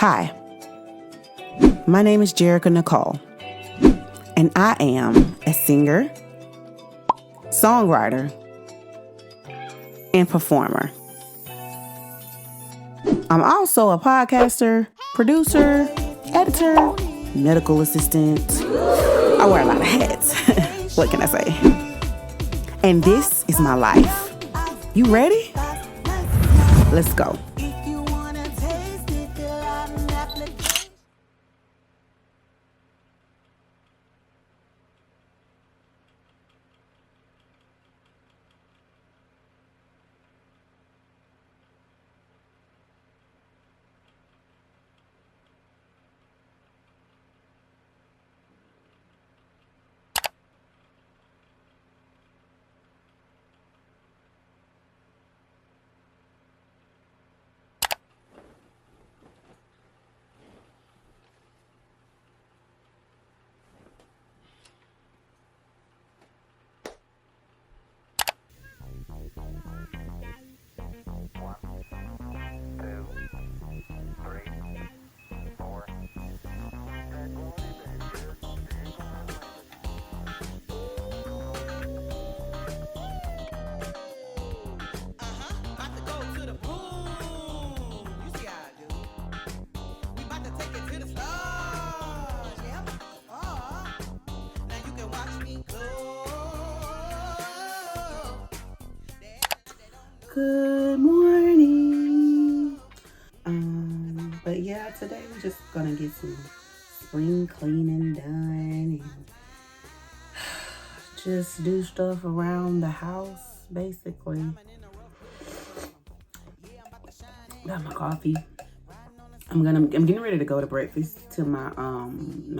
Hi, my name is Jerrica Knicole, and I am a singer, songwriter, and performer. I'm also a podcaster, producer, editor, medical assistant. I wear a lot of hats. What can I say? And this is my life. You ready? Let's go. Good morning. But yeah, today we're just gonna get some spring cleaning done and just do stuff around the house, basically. Got my coffee. I'm getting ready to go to breakfast to my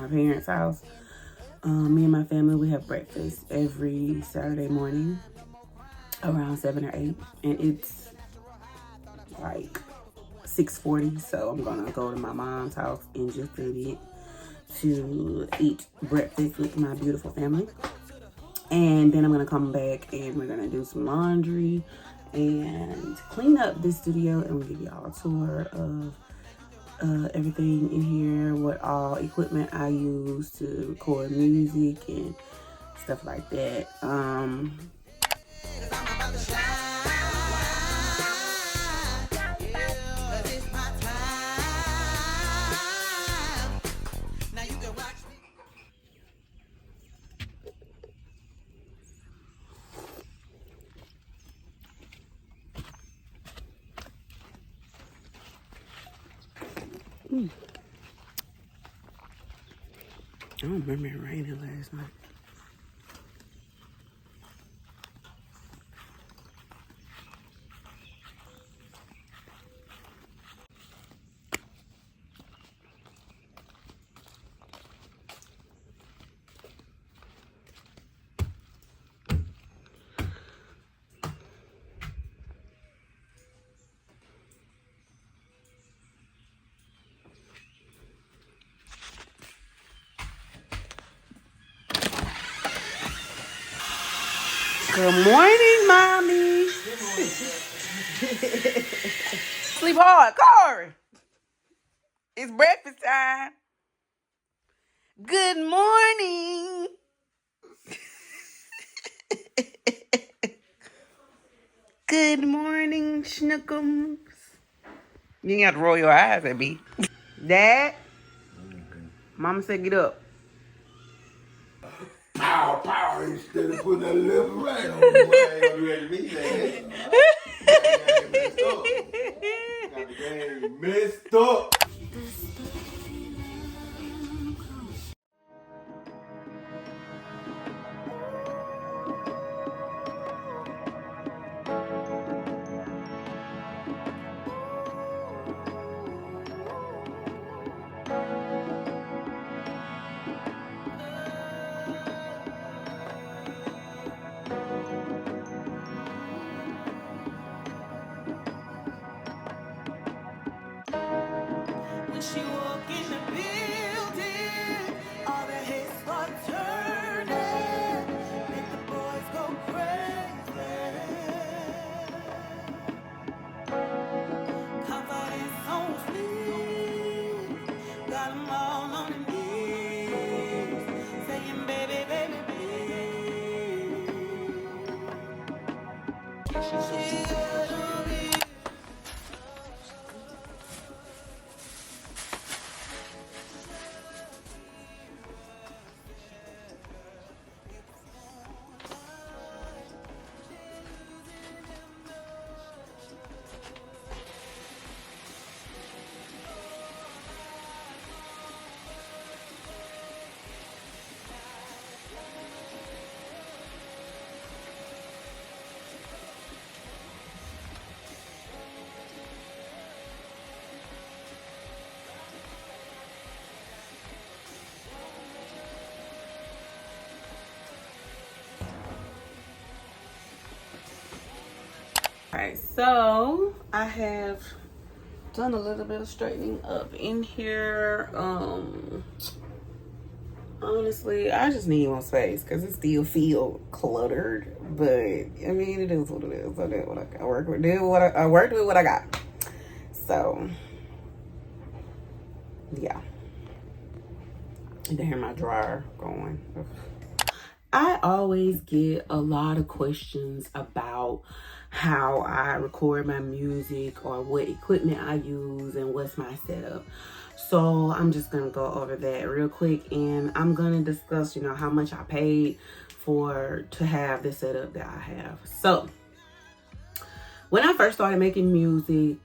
parents' house. Me and my family, we have breakfast every Saturday morning around 7 or 8, and it's like 6:40, so I'm gonna go to my mom's house in just a bit to eat breakfast with my beautiful family, and then I'm gonna come back and we're gonna do some laundry and clean up this studio, and we'll give you all a tour of everything in here, what all equipment I use to record music and stuff like that. I don't remember it raining last night. Good morning, Mommy. Sleep hard, Corey. It's breakfast time. Good morning. Good morning, Schnookums. You ain't have to roll your eyes at me. Dad? Mama said get up. Pow, instead of putting that left and right on the boy, ain't gonna do that to me, man. Got the game messed up. When she walk in the building, all the heads start turning, make the boys go crazy. Confidence on fleek. Alright, so I have done a little bit of straightening up in here. Honestly, I just need more space because it still feel cluttered. But I mean, it is what it is. I did what I worked with. I worked with what I got. So yeah, you can hear my dryer going. Ugh. I always get a lot of questions about how I record my music or what equipment I use and what's my setup. So I'm just gonna go over that real quick, and I'm gonna discuss, how much I paid to have the setup that I have. So when I first started making music,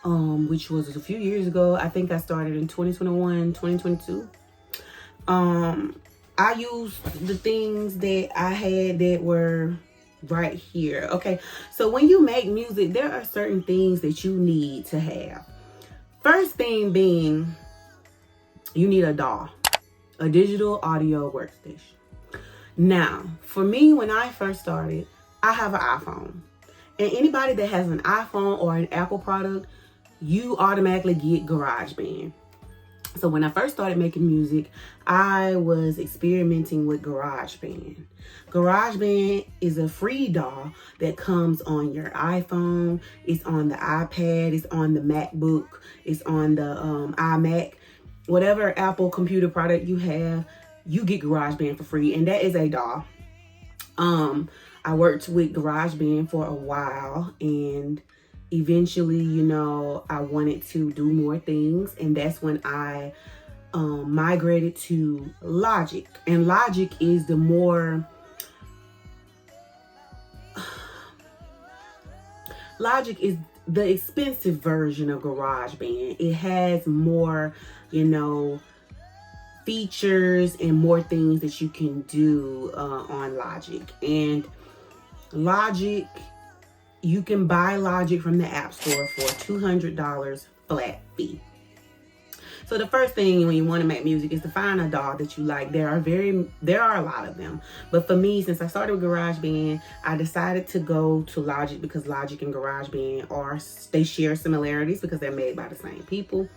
which was a few years ago, I think I started in 2021, 2022. I used the things that I had that were right here. Okay, so when you make music, there are certain things that you need to have. First thing being, you need a DAW, a digital audio workstation. Now, for me, when I first started, I have an iPhone. And anybody that has an iPhone or an Apple product, you automatically get GarageBand. So when I first started making music, I was experimenting with GarageBand. GarageBand is a free DAW that comes on your iPhone, it's on the iPad, it's on the MacBook, it's on the iMac. Whatever Apple computer product you have, you get GarageBand for free, and that is a DAW. I worked with GarageBand for a while, and eventually, I wanted to do more things, and that's when I migrated to Logic. And Logic is the more Logic is the expensive version of GarageBand. It has more, features and more things that you can do on Logic. And Logic, you can buy Logic from the App Store for $200 flat fee. So the first thing when you want to make music is to find a DAW that you like. There are a lot of them. But for me, since I started with GarageBand, I decided to go to Logic because Logic and GarageBand they share similarities because they're made by the same people.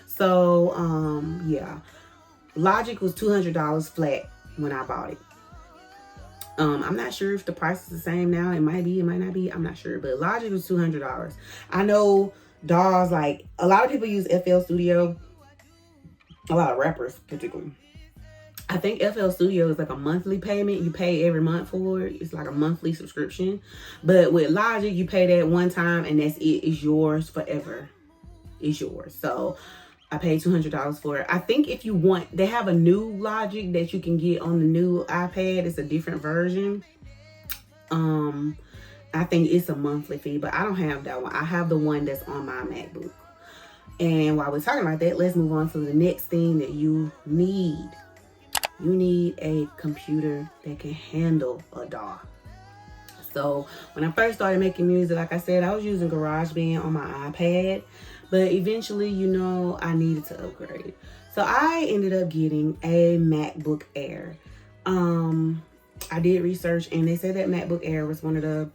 So yeah, Logic was $200 flat when I bought it. I'm not sure if the price is the same now. It might be, it might not be. I'm not sure. But Logic was $200. I know DAWs, like a lot of people use FL Studio. A lot of rappers, particularly. I think FL Studio is like a monthly payment. You pay every month for it. It's like a monthly subscription. But with Logic, you pay that one time and that's it. It's yours forever. It's yours. So I paid $200 for it. I think if you want, they have a new Logic that you can get on the new iPad. It's a different version. I think it's a monthly fee, but I don't have that one. I have the one that's on my MacBook. And while we're talking about that, let's move on to the next thing that you need. You need a computer that can handle a DAW. So when I first started making music, like I said, I was using GarageBand on my iPad. But eventually, I needed to upgrade. So I ended up getting a MacBook Air. I did research, and they said that MacBook Air was one of the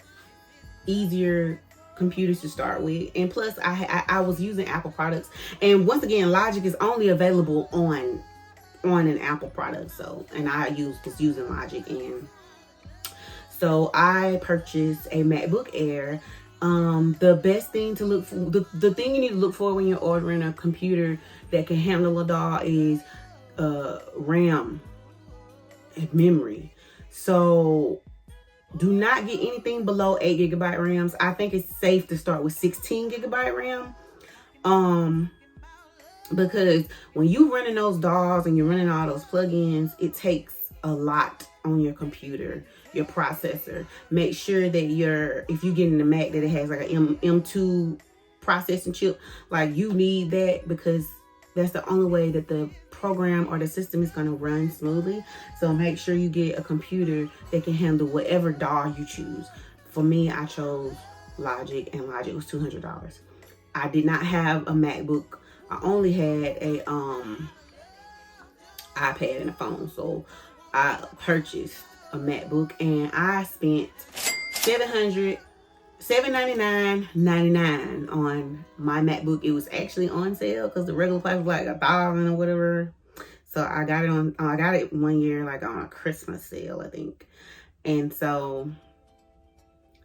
easier computers to start with. And plus, I was using Apple products. And once again, Logic is only available on an Apple product. So, and I was using Logic. And so I purchased a MacBook Air. The best thing to look for, the thing you need to look for when you're ordering a computer that can handle a DAW is RAM and memory. So Do not get anything below 8GB RAMs. I think it's safe to start with 16GB RAM. Because when you running those DAWs and you're running all those plugins, it takes a lot on your computer, your processor. Make sure that if you're getting the Mac, that it has like an M2 processing chip. Like, you need that, because that's the only way that the program or the system is going to run smoothly. So make sure you get a computer that can handle whatever DAW you choose. For me, I chose Logic, and Logic was $200. I did not have a MacBook. I only had a iPad and a phone. So I purchased a MacBook, and I spent $799.99 on my MacBook. It was actually on sale because the regular price was like $1,000 or whatever. So I got it one year like on a Christmas sale, I think. And so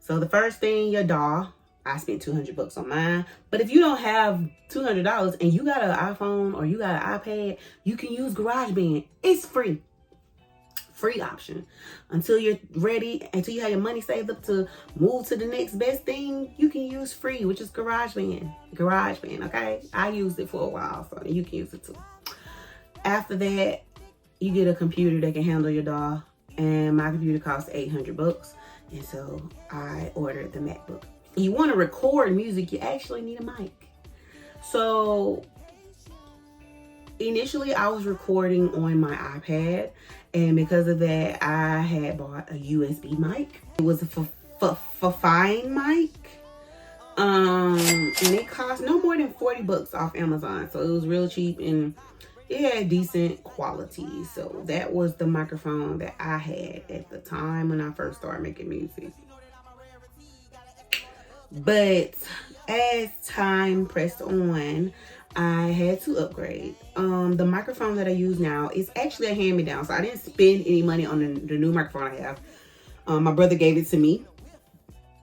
the first thing, your DAW. I spent $200 on mine. But if you don't have $200 and you got an iPhone or you got an iPad, you can use GarageBand. It's free. Free option. Until you're ready, until you have your money saved up to move to the next best thing, you can use free, which is GarageBand. GarageBand, okay? I used it for a while, so you can use it too. After that, you get a computer that can handle your DAW. And my computer costs $800. And so I ordered the MacBook. You want to record music, you actually need a mic. So initially I was recording on my iPad, and because of that I had bought a USB mic. It was a fine mic, and it cost no more than $40 off Amazon. So it was real cheap, and it had decent quality. So that was the microphone that I had at the time when I first started making music. But as time pressed on, I had to upgrade. The microphone that I use now is actually a hand-me-down, so I didn't spend any money on the new microphone I have. My brother gave it to me.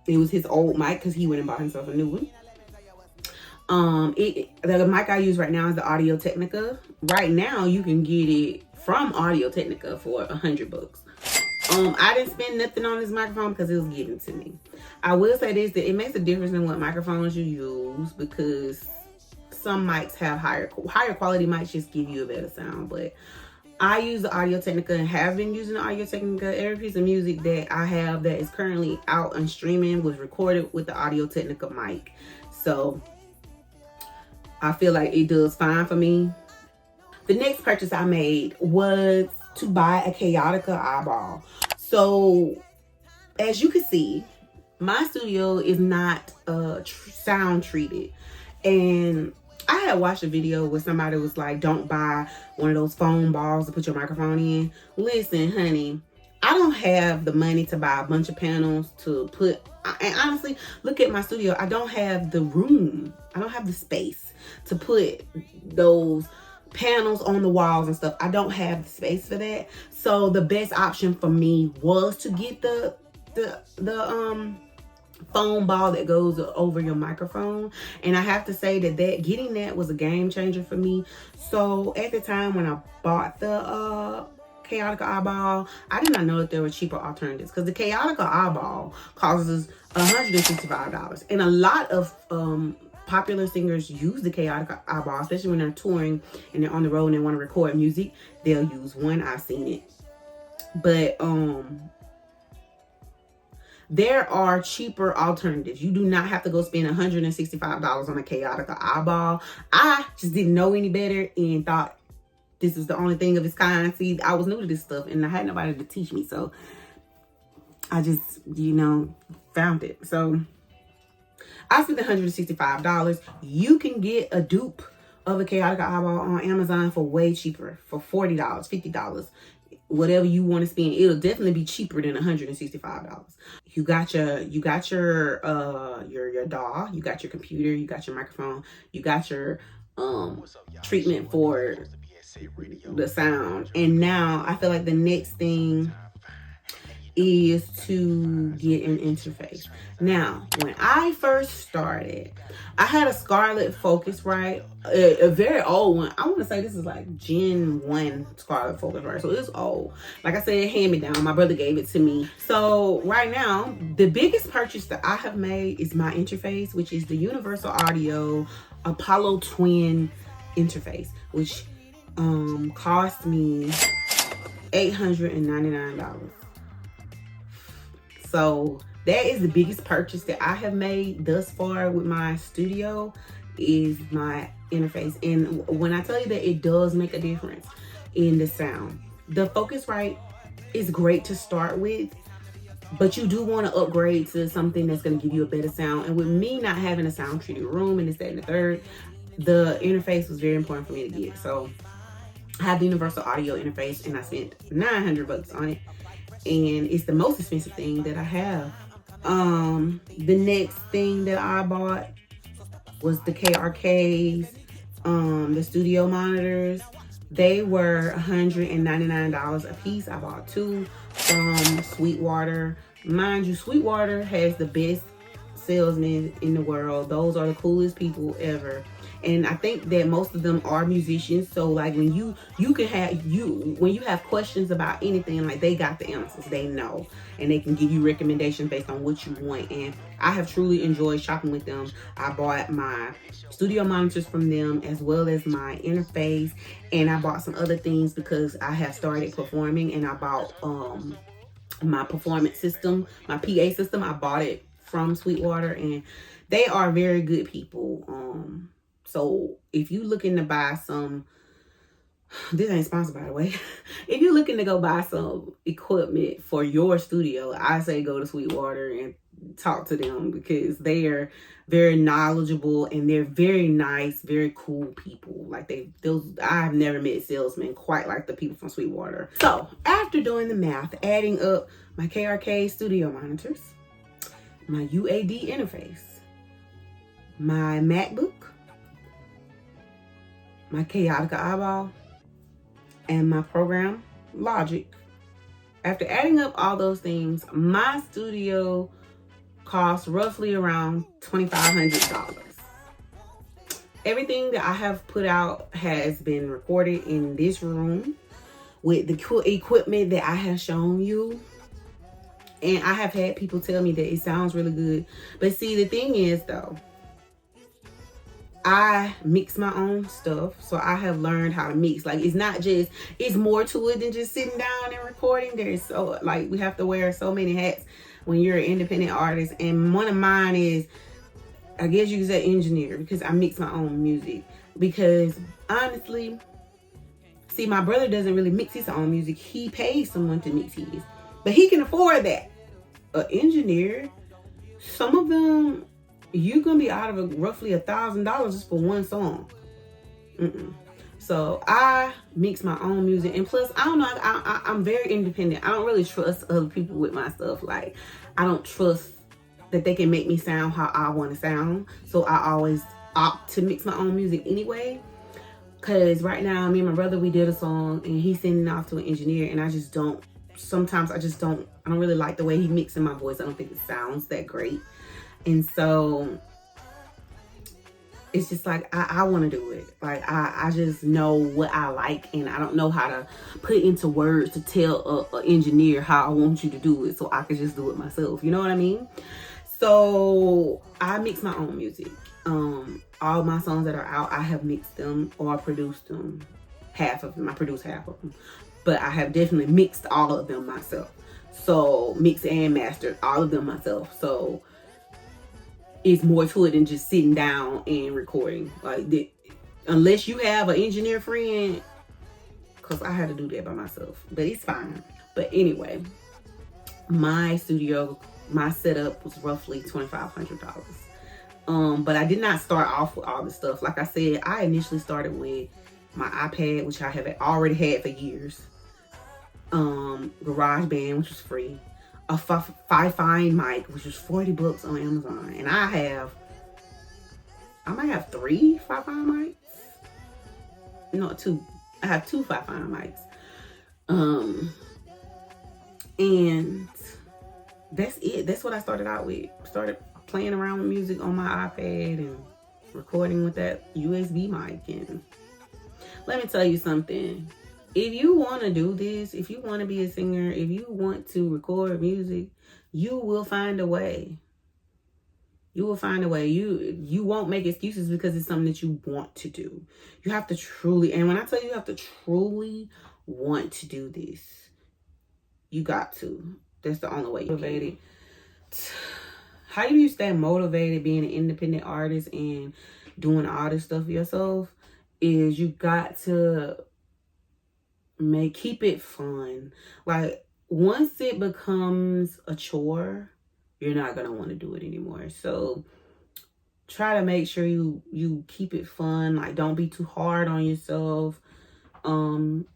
It was his old mic because he went and bought himself a new one. The mic I use right now is the Audio Technica. Right now, you can get it from Audio Technica for $100. I didn't spend nothing on this microphone because it was given to me. I will say this, that it makes a difference in what microphones you use, because some mics have higher quality mics just give you a better sound. But I use the Audio Technica and have been using the Audio Technica. Every piece of music that I have that is currently out and streaming was recorded with the Audio Technica mic. So I feel like it does fine for me. The next purchase I made was to buy a Jerrica eyeball. So as you can see, my studio is not sound treated. And I had watched a video where somebody was like, don't buy one of those foam balls to put your microphone in. Listen, honey, I don't have the money to buy a bunch of panels to put, and honestly, look at my studio. I don't have the room. I don't have the space to put those panels on the walls and stuff. I don't have the space for that. So the best option for me was to get the foam ball that goes over your microphone. And I have to say that getting that was a game changer for me. So at the time when I bought the Jerrica eyeball, I did not know that there were cheaper alternatives, because the Jerrica eyeball costs $165. And a lot of popular singers use the Jerrica eyeball, especially when they're touring and they're on the road and they want to record music. They'll use one. I've seen it. But there are cheaper alternatives. You do not have to go spend $165 on a Jerrica eyeball. I just didn't know any better and thought this is the only thing of its kind. See, I was new to this stuff and I had nobody to teach me. So I just, found it. So I spent $165. You can get a dupe of a Jerrica eyeball on Amazon for way cheaper, for $40, $50. Whatever you want to spend, it'll definitely be cheaper than $165. You got your DAW, you got your computer, you got your microphone, you got your treatment for the sound. And now I feel like the next thing is to get an interface. Now, when I first started, I had a Scarlett Focusrite, a very old one. I want to say this is like Gen 1 Scarlett Focusrite, so it's old. Like I said, hand me down. My brother gave it to me. So right now, the biggest purchase that I have made is my interface, which is the Universal Audio Apollo Twin interface, which cost me $899. So that is the biggest purchase that I have made thus far with my studio, is my interface. And when I tell you that it does make a difference in the sound, the Focusrite is great to start with, but you do want to upgrade to something that's going to give you a better sound. And with me not having a sound treated room and this, that, and the third, the interface was very important for me to get. So I have the Universal Audio interface, and I spent $900 on it. And it's the most expensive thing that I have. The next thing that I bought was the KRKs, the studio monitors. They were $199 a piece. I bought 2 from Sweetwater. Mind you, Sweetwater has the best salesmen in the world. Those are the coolest people ever. And I think that most of them are musicians. So like when you have questions about anything, like they got the answers, they know, and they can give you recommendations based on what you want. And I have truly enjoyed shopping with them. I bought my studio monitors from them, as well as my interface, and I bought some other things because I have started performing, and I bought my performance system, my PA system. I bought it from Sweetwater, and they are very good people. So if you looking to buy some, this ain't sponsored by the way. If you're looking to go buy some equipment for your studio, I say go to Sweetwater and talk to them, because they are very knowledgeable and they're very nice, very cool people. Like I've never met salesmen quite like the people from Sweetwater. So after doing the math, adding up my KRK studio monitors, my UAD interface, my MacBook, my Chaotica eyeball, and my program Logic. After adding up all those things, my studio costs roughly around $2,500. Everything that I have put out has been recorded in this room with the equipment that I have shown you. And I have had people tell me that it sounds really good. But see, the thing is though, I mix my own stuff, so I have learned how to mix. Like, it's more to it than just sitting down and recording. We have to wear so many hats when you're an independent artist. And one of mine is, I guess you could say, engineer, because I mix my own music. Because honestly, see, my brother doesn't really mix his own music. He pays someone to mix his, but he can afford that. An engineer, some of them, you're gonna be out of roughly $1,000 just for one song. So I mix my own music, and plus, I don't know, I'm very independent. I don't really trust other people with my stuff. Like, I don't trust that they can make me sound how I want to sound. So I always opt to mix my own music anyway. Cause right now, me and my brother, we did a song, and he's sending it off to an engineer, and I don't really like the way he mixing my voice. I don't think it sounds that great. And so it's just like, I want to do it. Like, I just know what I like, and I don't know how to put into words to tell an engineer how I want you to do it, so I can just do it myself. You know what I mean? So I mix my own music. All my songs that are out, I have mixed them or produced them. Half of them, I produced half of them. But I have definitely mixed all of them myself. So mixed and mastered all of them myself. So it's more to it than just sitting down and recording. Like, unless you have an engineer friend, because I had to do that by myself, but it's fine. But anyway, my studio, my setup was roughly $2,500. But I did not start off with all this stuff. Like I said, I initially started with my iPad, which I have already had for years. GarageBand, which was free. A Fine mic, which was $40 on Amazon. And I might have 3 Fine mics. No, 2. I have 2 Fine mics. And that's it. That's what I started out with. Started playing around with music on my iPad and recording with that USB mic. And let me tell you something. If you want to do this, if you want to be a singer, if you want to record music, you will find a way. You will find a way. You won't make excuses because it's something that you want to do. You have to truly, and when I tell you have to truly want to do this, you got to. That's the only way you're motivated. How do you stay motivated being an independent artist and doing all this stuff yourself? Is you got to keep it fun. Like, once it becomes a chore, you're not gonna want to do it anymore. So try to make sure you keep it fun. Like, don't be too hard on yourself.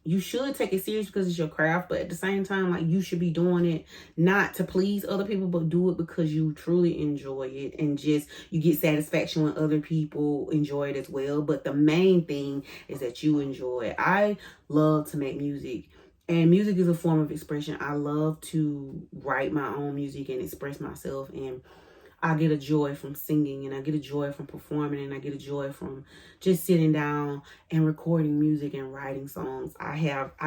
You should take it serious because it's your craft, but at the same time, like, you should be doing it not to please other people, but do it because you truly enjoy it, and just you get satisfaction when other people enjoy it as well. But the main thing is that you enjoy it. I love to make music, and music is a form of expression. I love to write my own music and express myself, and I get a joy from singing, and I get a joy from performing, and I get a joy from just sitting down and recording music and writing songs. I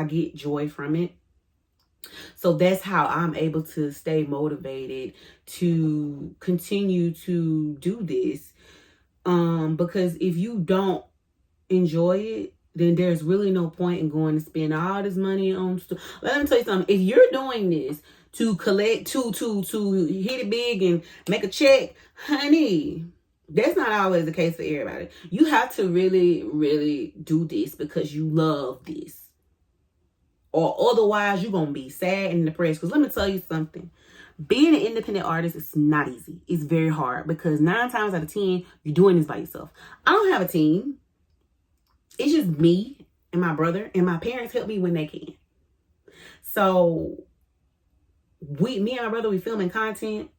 get joy from it. So that's how I'm able to stay motivated to continue to do this. Because if you don't enjoy it, then there's really no point in going to spend all this money on stuff. Let me tell you something. If you're doing this to collect, to hit it big and make a check, honey, that's not always the case for everybody. You have to really, really do this because you love this. Or otherwise, you're going to be sad and depressed. Because let me tell you something. Being an independent artist is not easy. It's very hard because 9 times out of 10, you're doing this by yourself. I don't have a team. It's just me and my brother, and my parents help me when they can. So me and my brother, we filming content.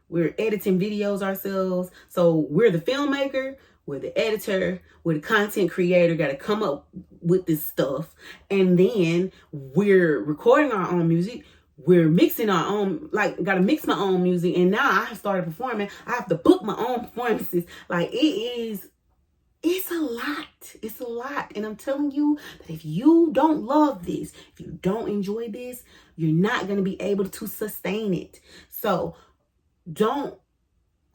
We're editing videos ourselves. So we're the filmmaker, we're the editor, we're the content creator, got to come up with this stuff. And then we're recording our own music. We're mixing our own, like, got to mix my own music. And now I have started performing. I have to book my own performances. Like, it's a lot. It's a lot. And I'm telling you that if you don't love this, if you don't enjoy this, you're not going to be able to sustain it. So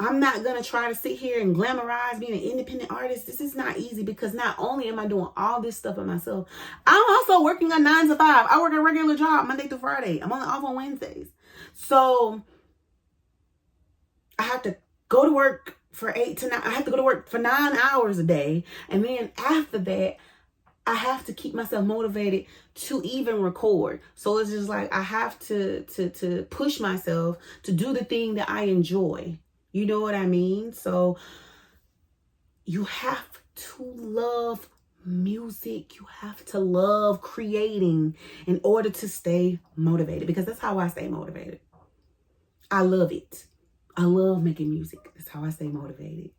I'm not going to try to sit here and glamorize being an independent artist. This is not easy because not only am I doing all this stuff by myself, I'm also working a 9 to 5. I work a regular job Monday through Friday. I'm only off on Wednesdays. So I have to go to work for 8 to 9. I have to go to work for 9 hours a day. And then after that, I have to keep myself motivated to even record. So it's just like I have to push myself to do the thing that I enjoy. You know what I mean? So you have to love music. You have to love creating in order to stay motivated, because that's how I stay motivated. I love it. I love making music. That's how I stay motivated.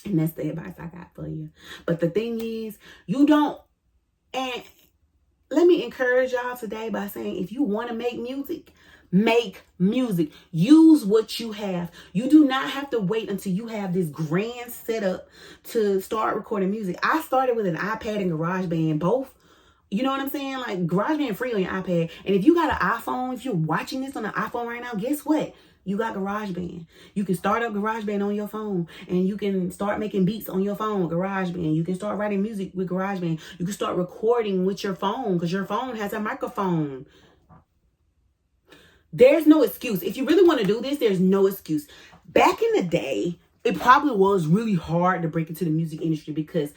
And that's the advice I got for you. But the thing is, and let me encourage y'all today by saying, if you want to make music, make music. Use what you have. You do not have to wait until you have this grand setup to start recording music. I started with an iPad and GarageBand, both. You know what I'm saying? Like, GarageBand free on your iPad. And if you got an iPhone, if you're watching this on an iPhone right now, guess what? You got GarageBand. You can start up GarageBand on your phone, and you can start making beats on your phone with GarageBand. You can start writing music with GarageBand. You can start recording with your phone because your phone has a microphone. There's no excuse. If you really want to do this, there's no excuse. Back in the day, it probably was really hard to break into the music industry because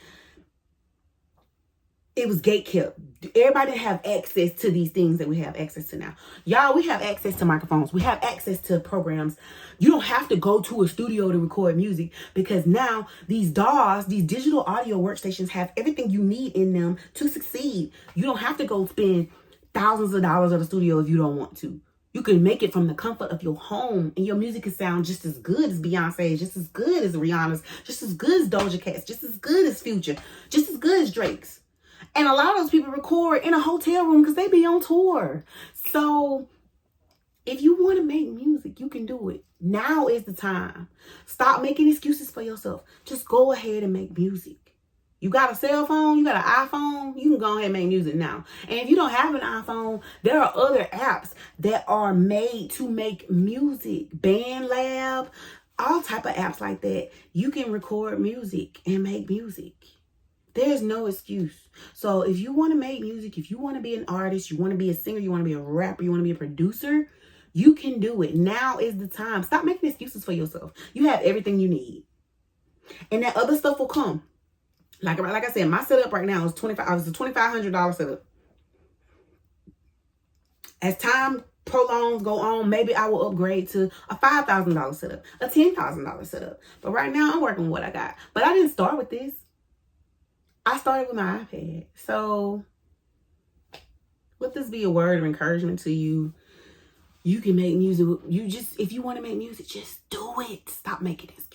it was gatekept. Everybody didn't have access to these things that we have access to now. Y'all, we have access to microphones. We have access to programs. You don't have to go to a studio to record music because now these DAWs, these digital audio workstations, have everything you need in them to succeed. You don't have to go spend thousands of dollars at a studio if you don't want to. You can make it from the comfort of your home, and your music can sound just as good as Beyonce's, just as good as Rihanna's, just as good as Doja Cat's, just as good as Future, just as good as Drake's. And a lot of those people record in a hotel room because they be on tour. So If you want to make music, you can do it. Now is the time. Stop making excuses for yourself. Just go ahead and make music. You got a cell phone, you got an iPhone, you can go ahead and make music now. And if you don't have an iPhone, there are other apps that are made to make music. BandLab, all type of apps like that. You can record music and make music. There's no excuse. So if you want to make music, if you want to be an artist, you want to be a singer, you want to be a rapper, you want to be a producer, you can do it. Now is the time. Stop making excuses for yourself. You have everything you need. And that other stuff will come. Like I said, my setup right now is $2,500 setup. As time prolongs, go on, maybe I will upgrade to a $5,000 setup, a $10,000 setup. But right now, I'm working with what I got. But I didn't start with this. I started with my iPad. So let this be a word of encouragement to you. You can make music. If you want to make music, just do it. Stop making excuses.